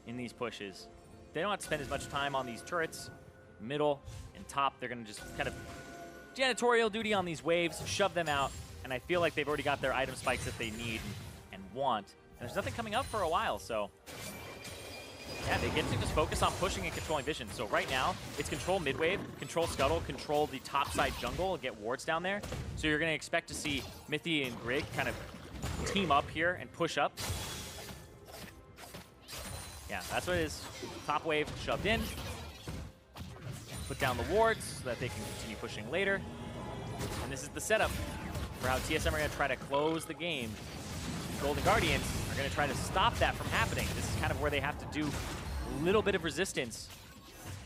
in these pushes. They don't have to spend as much time on these turrets. Middle and top, they're going to just kind of janitorial duty on these waves, shove them out, and I feel like they've already got their item spikes that they need and want. And there's nothing coming up for a while, so yeah, they get to just focus on pushing and controlling vision. So right now, it's control mid-wave, control scuttle, control the top side jungle, and get wards down there. So you're going to expect to see mithy and Grig kind of team up here and push up. Yeah, that's what it is. Top wave shoved in. Put down the wards so that they can continue pushing later. And this is the setup for how TSM are going to try to close the game. GoldenGuardians are going to try to stop that from happening. This is kind of where they have to do a little bit of resistance.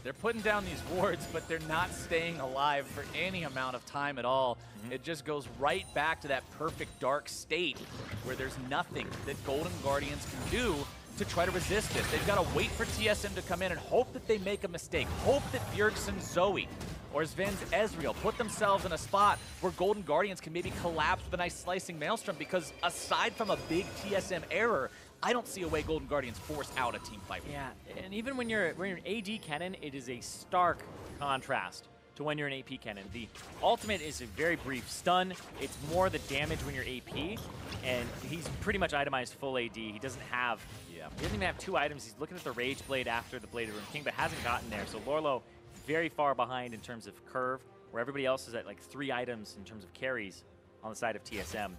They're putting down these wards, but they're not staying alive for any amount of time at all. It just goes right back to that perfect dark state where there's nothing that GoldenGuardians can do to try to resist it. They've got to wait for TSM to come in and hope that they make a mistake. Hope that Bjergsen Zoe or Zven's Ezreal put themselves in a spot where GoldenGuardians can maybe collapse with a nice slicing maelstrom, because aside from a big TSM error, I don't see a way GoldenGuardians force out a team fight. Yeah, and even when you're an AD Kennen, it is a stark contrast to when you're an AP Kennen. The ultimate is a very brief stun. It's more the damage when you're AP, and he's pretty much itemized full AD. He doesn't have, he doesn't even have 2 items. He's looking at the Rage Blade after the Blade of Ruin King, but hasn't gotten there. So Lourlo very far behind in terms of curve, where everybody else is at like 3 items in terms of carries on the side of TSM.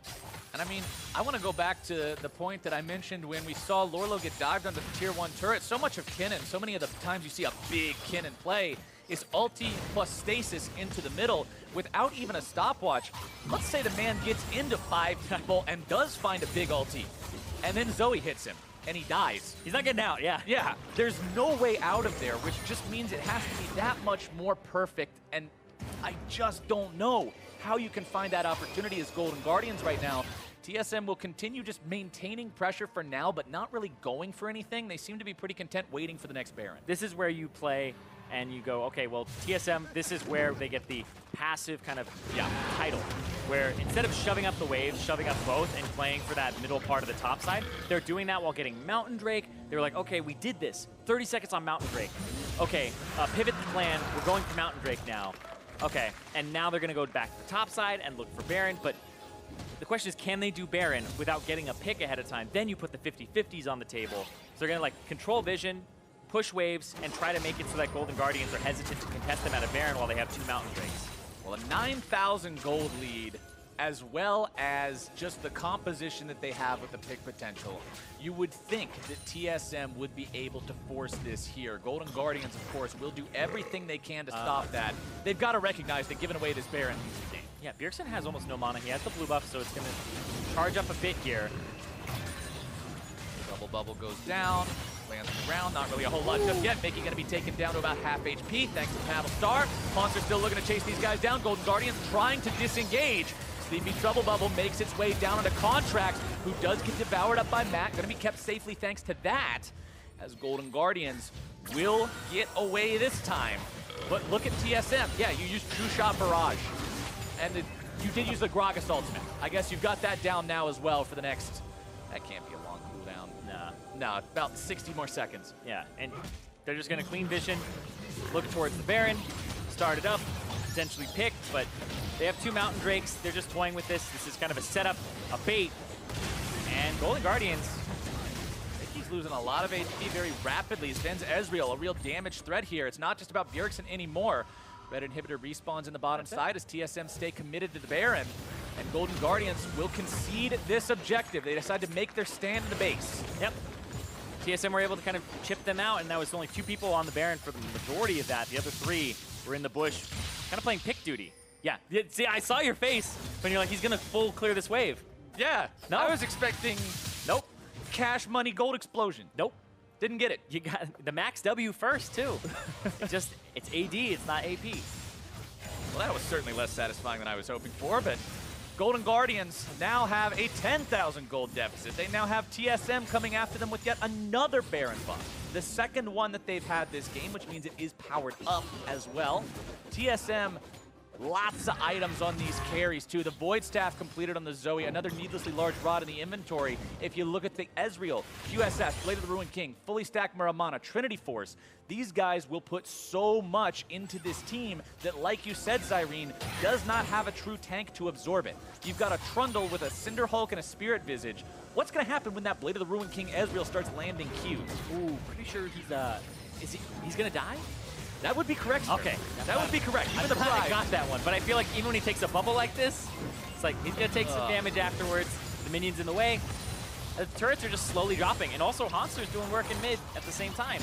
And I mean, I want to go back to the point that I mentioned when we saw Lourlo get dived onto the tier 1 turret. So much of Kennen, so many of the times you see a big Kennen play, is ulti plus stasis into the middle without even a stopwatch. Let's say the man gets into 5 people and does find a big ulti, and then Zoe hits him. and he dies. He's not getting out, yeah. Yeah, there's no way out of there, which just means it has to be that much more perfect, and I just don't know how you can find that opportunity as GoldenGuardians right now. TSM will continue just maintaining pressure for now, but not really going for anything. They seem to be pretty content waiting for the next Baron. This is where you play and you go, okay, well, TSM, this is where they get the passive kind of title, where instead of shoving up the waves, shoving up both, and playing for that middle part of the top side, they're doing that while getting Mountain Drake. They're like, okay, we did this. 30 seconds on Mountain Drake. Okay, pivot the plan. We're going for Mountain Drake now. Okay, and now they're going to go back to the top side and look for Baron, but the question is, can they do Baron without getting a pick ahead of time? Then you put the 50-50s on the table. So they're going to like control vision, push waves, and try to make it so that GoldenGuardians are hesitant to contest them at a Baron while they have 2 Mountain Drakes. Well, a 9,000 gold lead, as well as just the composition that they have with the pick potential. You would think that TSM would be able to force this here. GoldenGuardians, of course, will do everything they can to stop that. They've got to recognize that giving away this Baron means the game. Yeah, Bjergsen has almost no mana. He has the blue buff, so it's going to charge up a bit here. Double bubble goes down, lands on the ground, not really a whole lot just yet. Mickey going to be taken down to about half HP thanks to Paddle Star. Hauntzer still looking to chase these guys down. GoldenGuardians trying to disengage. Sleepy Trouble Bubble makes its way down into Contractz, who does get devoured up by Matt. Going to be kept safely thanks to that, as GoldenGuardians will get away this time. But look at TSM. Yeah, you used True Shot Barrage. And you did use the Gragas ultimate. I guess you've got that down now as well for the next... That can't be a long cooldown. Nah. No, about 60 more seconds. Yeah, and they're just going to clean vision, look towards the Baron, start it up, potentially pick, but they have 2 Mountain Drakes. They're just toying with this. This is kind of a setup, a bait. And GoldenGuardians, He's losing a lot of HP very rapidly. Zven's Ezreal, a real damage threat here. It's not just about Bjergsen anymore. Red Inhibitor respawns in the bottom side as TSM stay committed to the Baron. And GoldenGuardians will concede this objective. They decide to make their stand in the base. Yep. TSM were able to kind of chip them out, and that was only 2 people on the Baron for the majority of that. The other 3 were in the bush, kind of playing pick duty. Yeah, see, I saw your face when you're like, he's going to full clear this wave. Yeah, no. I was expecting cash money gold explosion. Nope. Didn't get it. You got the max W first, too. it's AD, it's not AP. Well, that was certainly less satisfying than I was hoping for, but GoldenGuardians now have a 10,000 gold deficit. They now have TSM coming after them with yet another Baron buff. The second one that they've had this game, which means it is powered up as well. TSM, lots of items on these carries too. The Void Staff completed on the Zoe, another needlessly large rod in the inventory. If you look at the Ezreal, QSS, Blade of the Ruined King, fully stacked Muramana, Trinity Force, these guys will put so much into this team that, like you said, Zirene, does not have a true tank to absorb it. You've got a Trundle with a Cinder Hulk and a Spirit Visage. What's going to happen when that Blade of the Ruined King Ezreal starts landing Qs? Ooh, pretty sure he's going to die? That would be correct, sir. Okay. That would be correct. Even the I got that one, but I feel like even when he takes a bubble like this, it's like he's going to take some damage afterwards. The minions in the way. The turrets are just slowly dropping, and also Hauntzer's doing work in mid at the same time.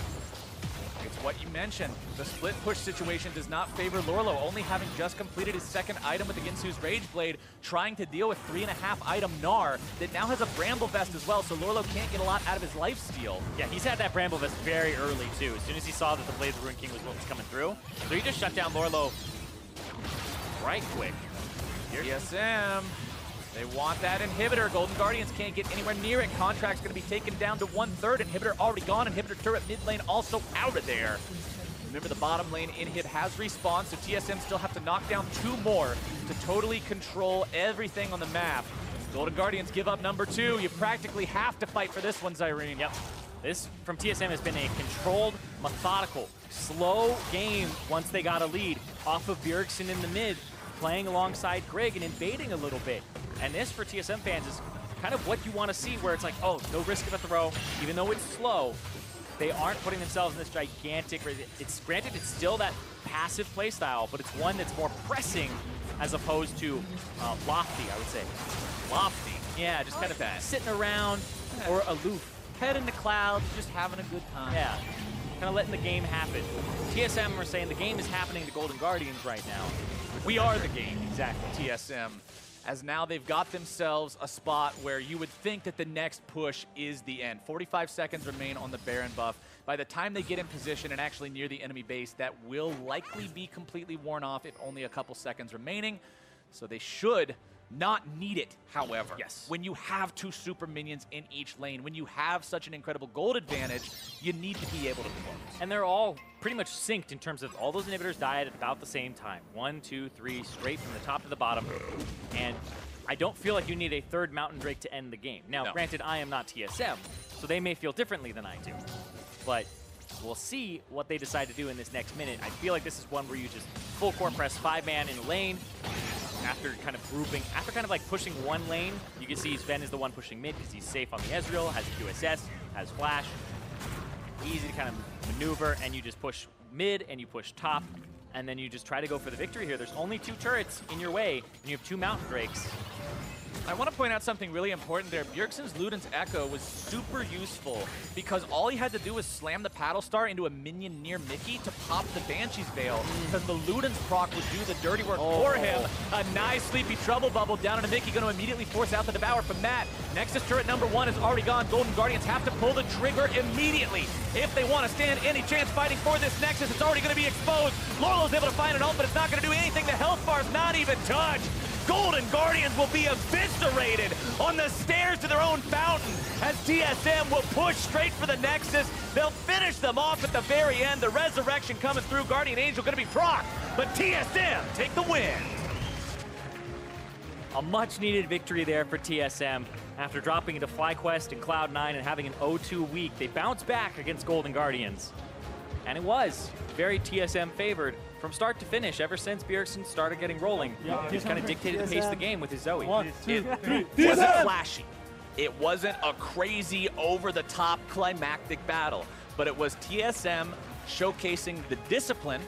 It's what you mentioned. The split push situation does not favor Lourlo, only having just completed his second item with the Ginsu's Rage Blade, trying to deal with 3.5 item Gnar that now has a Bramble Vest as well, so Lourlo can't get a lot out of his lifesteal. Yeah, he's had that Bramble Vest very early too. As soon as he saw that the Blade of the Ruined King was what was coming through, so he just shut down Lourlo right quick. TSM, they want that inhibitor. GoldenGuardians can't get anywhere near it. Contract's going to be taken down to 1/3. Inhibitor already gone. Inhibitor turret mid lane also out of there. Remember, the bottom lane inhib has respawned, so TSM still have to knock down 2 more to totally control everything on the map. GoldenGuardians give up number 2. You practically have to fight for this one, Zirene. Yep. This from TSM has been a controlled, methodical, slow game once they got a lead off of Bjergsen in the mid, playing alongside Grig and invading a little bit. And this, for TSM fans, is kind of what you want to see, where it's like, oh, no risk of a throw. Even though it's slow, they aren't putting themselves in this gigantic... It's granted, it's still that passive playstyle, but it's one that's more pressing as opposed to lofty, I would say. Lofty. Yeah, just kind of sitting around or aloof. Head in the clouds, just having a good time. Yeah, kind of letting the game happen. TSM are saying the game is happening to GoldenGuardians right now. We are the game. Exactly. TSM. as now they've got themselves a spot where you would think that the next push is the end. 45 seconds remain on the Baron buff. By the time they get in position and actually near the enemy base, that will likely be completely worn off if only a couple seconds remaining. So they should not need it, however. Yes. When you have 2 super minions in each lane, when you have such an incredible gold advantage, you need to be able to close. And they're all pretty much synced in terms of all those inhibitors died at about the same time. 1, 2, 3, straight from the top to the bottom. And I don't feel like you need a third Mountain Drake to end the game. Now, granted, I am not TSM, so they may feel differently than I do. But we'll see what they decide to do in this next minute. I feel like this is one where you just full court press 5-man in the lane. After kind of grouping, after kind of like pushing one lane, you can see Zven is the one pushing mid because he's safe on the Ezreal, has QSS, has flash. Easy to kind of maneuver, and you just push mid and you push top, and then you just try to go for the victory here. There's only 2 turrets in your way, and you have 2 Mountain Drakes. I want to point out something really important there. Bjergsen's Luden's Echo was super useful because all he had to do was slam the Paddle Star into a minion near mithy to pop the Banshee's Veil because the Luden's proc would do the dirty work for him. A nice Sleepy Trouble Bubble down into mithy, going to immediately force out the Devour from that. Nexus turret number 1 is already gone. GoldenGuardians have to pull the trigger immediately if they want to stand any chance fighting for this Nexus. It's already going to be exposed. Lourlo's able to find an ult, but it's not going to do anything. The health bar's not even touched. GoldenGuardians will be eviscerated on the stairs to their own fountain as TSM will push straight for the Nexus. They'll finish them off at the very end. The resurrection coming through. Guardian Angel going to be proc, but TSM take the win. A much-needed victory there for TSM. After dropping into FlyQuest and Cloud9 and having an 0-2 week, they bounce back against GoldenGuardians. And it was very TSM favored from start to finish ever since Bjergsen started getting rolling. He's kind of dictated the pace of the game with his Zoe. 1, 2, 3. It wasn't flashy. It wasn't a crazy, over-the-top climactic battle, but it was TSM showcasing the discipline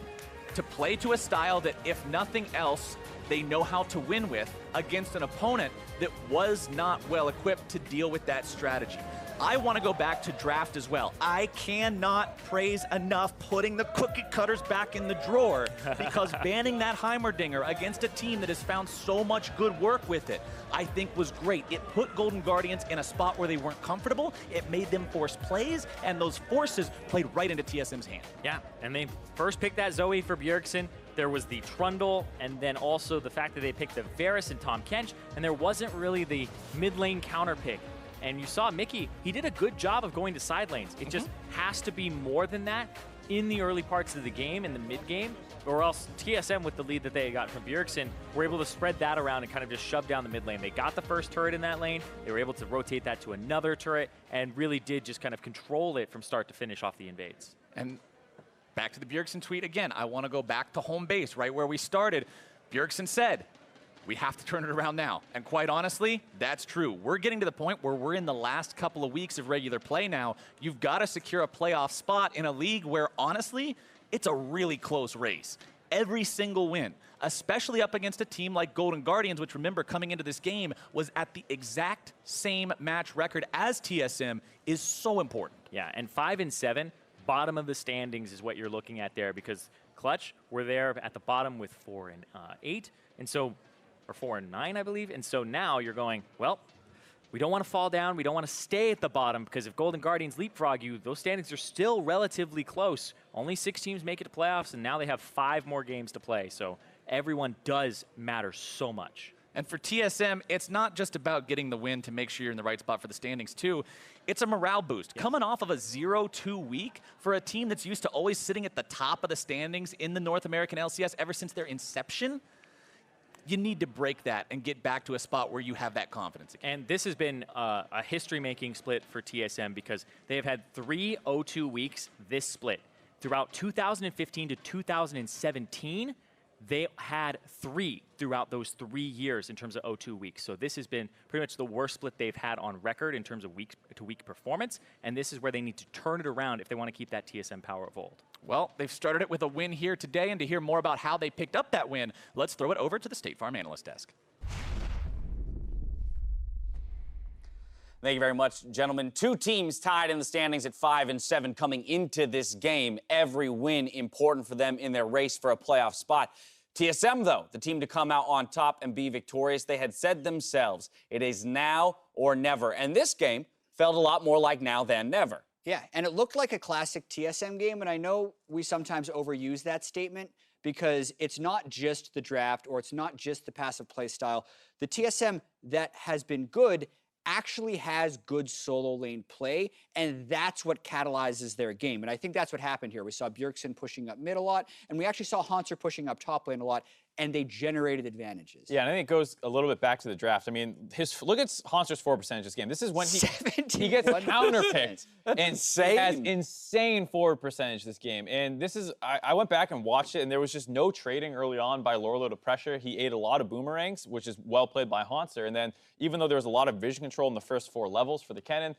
to play to a style that, if nothing else, they know how to win with against an opponent that was not well equipped to deal with that strategy. I want to go back to draft as well. I cannot praise enough putting the cookie cutters back in the drawer because banning that Heimerdinger against a team that has found so much good work with it, I think was great. It put GoldenGuardians in a spot where they weren't comfortable. It made them force plays, and those forces played right into TSM's hand. Yeah, and they first picked that Zoe for Bjergsen. There was the Trundle, and then also the fact that they picked the Varus and Tahm Kench, and there wasn't really the mid lane counter pick. And you saw mithy, he did a good job of going to side lanes. It just has to be more than that in the early parts of the game, in the mid game, or else TSM, with the lead that they got from Bjergsen, were able to spread that around and kind of just shove down the mid lane. They got the first turret in that lane, they were able to rotate that to another turret, and really did just kind of control it from start to finish off the invades. And back to the Bjergsen tweet again, I want to go back to home base, right where we started. Bjergsen said, we have to turn it around now. And quite honestly, that's true. We're getting to the point where we're in the last couple of weeks of regular play now. You've got to secure a playoff spot in a league where, honestly, it's a really close race. Every single win, especially up against a team like GoldenGuardians, which, remember, coming into this game was at the exact same match record as TSM, is so important. Yeah, and 5 and 7, bottom of the standings is what you're looking at there, because Clutch were there at the bottom with 4 and 8, and so, or 4 and 9, I believe. And so now you're going, well, we don't want to fall down. We don't want to stay at the bottom, because if GoldenGuardians leapfrog you, those standings are still relatively close. Only 6 teams make it to playoffs, and now they have 5 more games to play. So everyone does matter so much. And for TSM, it's not just about getting the win to make sure you're in the right spot for the standings, too. It's a morale boost. Yes. Coming off of a 0-2 week for a team that's used to always sitting at the top of the standings in the North American LCS ever since their inception, you need to break that and get back to a spot where you have that confidence again. And this has been a history-making split for TSM, because they have had 3 0-2 weeks this split. Throughout 2015 to 2017, they had 3 throughout those 3 years in terms of 0-2 weeks. So this has been pretty much the worst split they've had on record in terms of week-to-week performance, and this is where they need to turn it around if they want to keep that TSM power of old. Well, they've started it with a win here today, and to hear more about how they picked up that win, let's throw it over to the State Farm Analyst Desk. Thank you very much, gentlemen. 2 teams tied in the standings at 5 and 7 coming into this game. Every win important for them in their race for a playoff spot. TSM, though, the team to come out on top and be victorious, they had said themselves, it is now or never. And this game felt a lot more like now than never. Yeah, and it looked like a classic TSM game, and I know we sometimes overuse that statement because it's not just the draft or it's not just the passive play style. The TSM that has been good actually has good solo lane play, and that's what catalyzes their game. And I think that's what happened here. We saw Bjergsen pushing up mid a lot, and we actually saw Hauntzer pushing up top lane a lot, and they generated advantages. Yeah, and I think it goes a little bit back to the draft. I mean, look at Hauntzer's 4% this game. This is when he gets counterpicked. And insane. He has insane forward percentage this game. And this is, I went back and watched it, and there was just no trading early on by Lourlo to pressure. He ate a lot of boomerangs, which is well played by Hauntzer. And then even though there was a lot of vision control in the first 4 levels for the Kennen,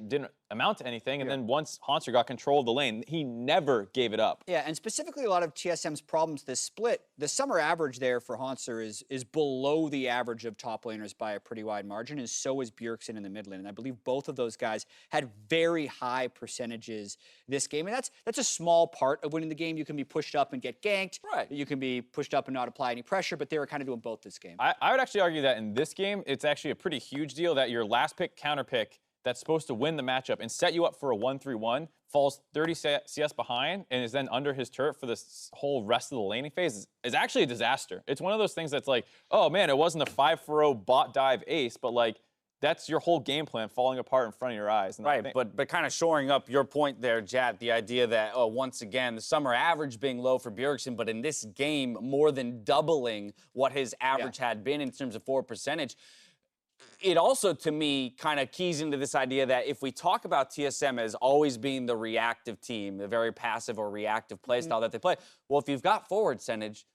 didn't amount to anything, and then once Hauntzer got control of the lane, he never gave it up. Yeah, and specifically a lot of TSM's problems this split, the summer average there for Hauntzer is below the average of top laners by a pretty wide margin, and so is Bjergsen in the mid lane. And I believe both of those guys had very high percentages this game, and that's a small part of winning the game. You can be pushed up and get ganked. Right. You can be pushed up and not apply any pressure, but they were kind of doing both this game. I would actually argue that in this game, it's actually a pretty huge deal that your last pick counter pick that's supposed to win the matchup and set you up for a 1-3-1, falls 30 CS behind and is then under his turret for this whole rest of the laning phase is actually a disaster. It's one of those things that's like, oh man, it wasn't a 5-4-0 bot dive ace, but like, that's your whole game plan falling apart in front of your eyes. And Right, but kind of shoring up your point there, Jat, the idea that, oh, once again, the summer average being low for Bjergsen, but in this game, more than doubling what his average had been in terms of forward percentage. It also, to me, kind of keys into this idea that if we talk about TSM as always being the reactive team, the very passive or reactive play style that they play, well, if you've got forward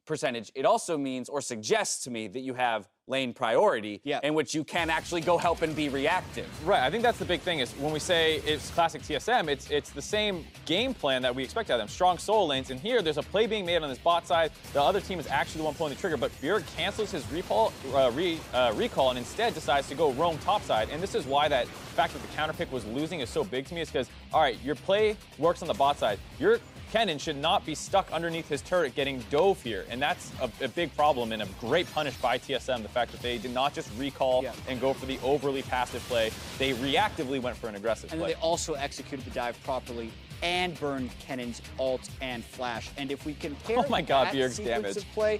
percentage, it also means or suggests to me that you have lane priority in which you can actually go help and be reactive. Right, I think that's the big thing is when we say it's classic TSM, it's the same game plan that we expect out of them. Strong solo lanes, and here there's a play being made on this bot side. The other team is actually the one pulling the trigger, but Bjerg cancels his recall and instead decides to go roam topside. And this is why that fact that the counter pick was losing is so big to me, is because, all right, your play works on the bot side. Your Kennen should not be stuck underneath his turret getting dove here, and that's a big problem and a great punish by TSM, the fact that they did not just recall and go for the overly passive play. They reactively went for an aggressive play. And they also executed the dive properly and burned Kennen's ult and flash. And if we compare Bjerg's sequence damage. of play,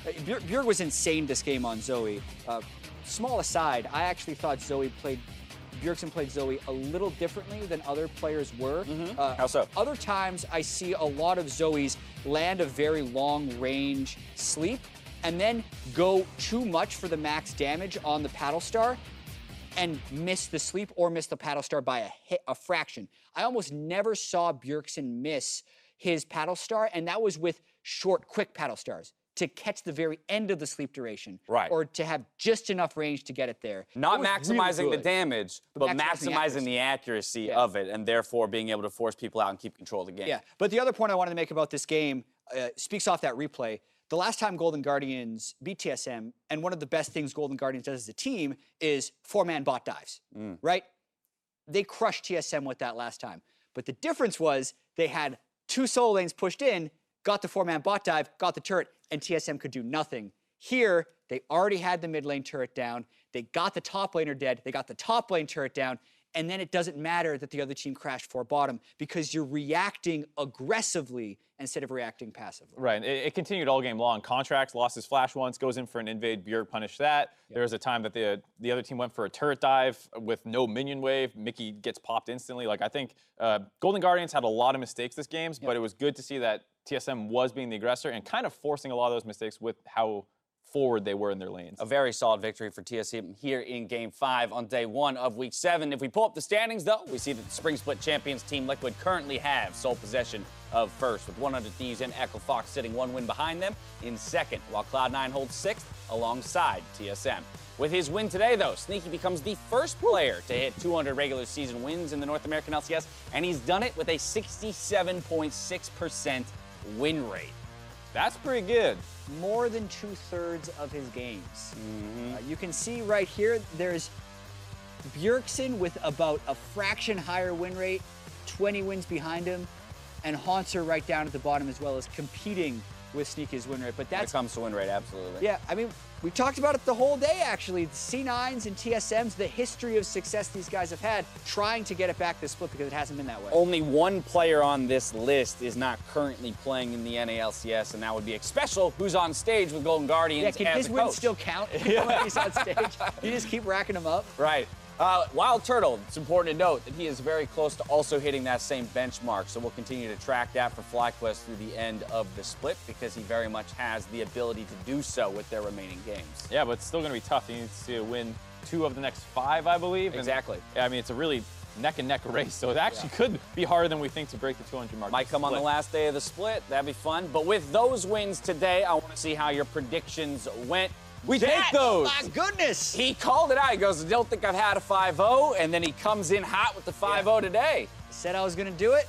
Bjerg was insane this game on Zoe. Small aside, I actually thought Bjergsen played Zoe a little differently than other players were. How so? Other times I see a lot of Zoes land a very long range sleep and then go too much for the max damage on the paddle star and miss the sleep or miss the paddle star by a fraction. I almost never saw Bjergsen miss his paddle star, and that was with short, quick paddle stars to catch the very end of the sleep duration. Right. Or to have just enough range to get it there. Not It was maximizing really the good. damage, but maximizing the accuracy of it, and therefore being able to force people out and keep control of the game. Yeah, but the other point I wanted to make about this game speaks off that replay. The last time GoldenGuardians beat TSM, and one of the best things GoldenGuardians does as a team is 4-man bot dives, right? They crushed TSM with that last time. But the difference was they had 2 solo lanes pushed in, got the 4-man bot dive, got the turret, and TSM could do nothing. Here, they already had the mid lane turret down, they got the top laner dead, they got the top lane turret down, and then it doesn't matter that the other team crashed 4 bottom because you're reacting aggressively instead of reacting passively. Right, it continued all game long. Contractz lost his flash once, goes in for an invade, Bjerg punished that. There was a time that the other team went for a turret dive with no minion wave. Mithy gets popped instantly. Like, I think GoldenGuardians had a lot of mistakes this game, but it was good to see that TSM was being the aggressor and kind of forcing a lot of those mistakes with how forward they were in their lanes. A very solid victory for TSM here in Game 5 on day 1 of Week 7. If we pull up the standings, though, we see that the Spring Split champions Team Liquid currently have sole possession of first, with 100 Thieves and Echo Fox sitting 1 win behind them in second, while Cloud9 holds 6th alongside TSM. With his win today, though, Sneaky becomes the first player to hit 200 regular season wins in the North American LCS, and he's done it with a 67.6% win rate. That's pretty good. More than 2/3 of his games. You can see right here, there's Bjergsen with about a fraction higher win rate, 20 wins behind him, and Hauntzer right down at the bottom as well, as competing with Sneaky's win rate. But When it that's comes to win rate, absolutely. yeah. I mean, we talked about it the whole day actually. C9s and TSMs, the history of success these guys have had trying to get it back this split because it hasn't been that way. Only one player on this list is not currently playing in the NALCS, and that would be Xpecial, who's on stage with GoldenGuardians Yeah, can as his a wins coach. still count when he's on stage? You just keep racking them up. Right. Wild Turtle, it's important to note that he is very close to also hitting that same benchmark, so we'll continue to track that for FlyQuest through the end of the split because he very much has the ability to do so with their remaining games. Yeah, but it's still going to be tough. He needs to win 2 of the next 5, I believe. Exactly. And, I mean, it's a really neck-and-neck race, so it actually could be harder than we think to break the 200 mark. Might come on the last day of the split. That'd be fun. But with those wins today, I want to see how your predictions went. We take those. My goodness. He called it out. He goes, I don't think I've had a 5-0, and then he comes in hot with the 5-0 today. I said I was going to do it,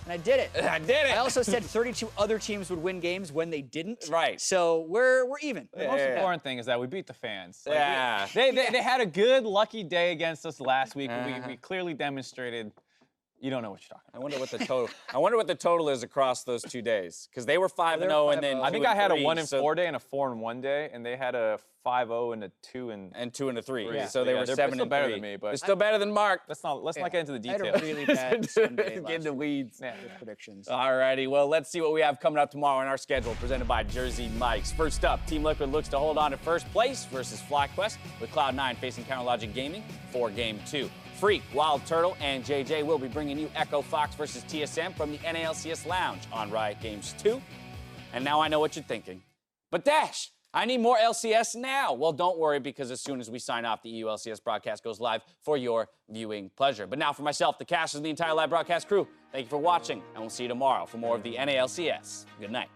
and I did it. I did it. I also said 32 other teams would win games when they didn't. Right. So we're even. The most important thing is that we beat the fans. Like, Yeah. They had a good, lucky day against us last week. We clearly demonstrated you don't know what you're talking about. I wonder what the total. I wonder what the total is across those 2 days because they were 5-0 and then I think 2 I had a 3, 1-4 day and a 4-1 day, and they had a 5-0 and a 2 and 2 and 3. Yeah. So they Yeah, were they're 7 still and better 3. than me, but they're still better than Mark. let's not get into the I had details. a really bad Sunday Get last in the week weeds. Yeah. with predictions. Alrighty, well, let's see what we have coming up tomorrow in our schedule, presented by Jersey Mike's. First up, Team Liquid looks to hold on to first place versus FlyQuest, with Cloud9 facing Counterlogic Gaming for Game 2. Freak, Wild Turtle, and JJ will be bringing you Echo Fox versus TSM from the NALCS Lounge on Riot Games 2. And now I know what you're thinking. But Dash, I need more LCS now. Well, don't worry, because as soon as we sign off, the EU LCS broadcast goes live for your viewing pleasure. But now for myself, the cast, and the entire live broadcast crew, thank you for watching, and we'll see you tomorrow for more of the NALCS. Good night.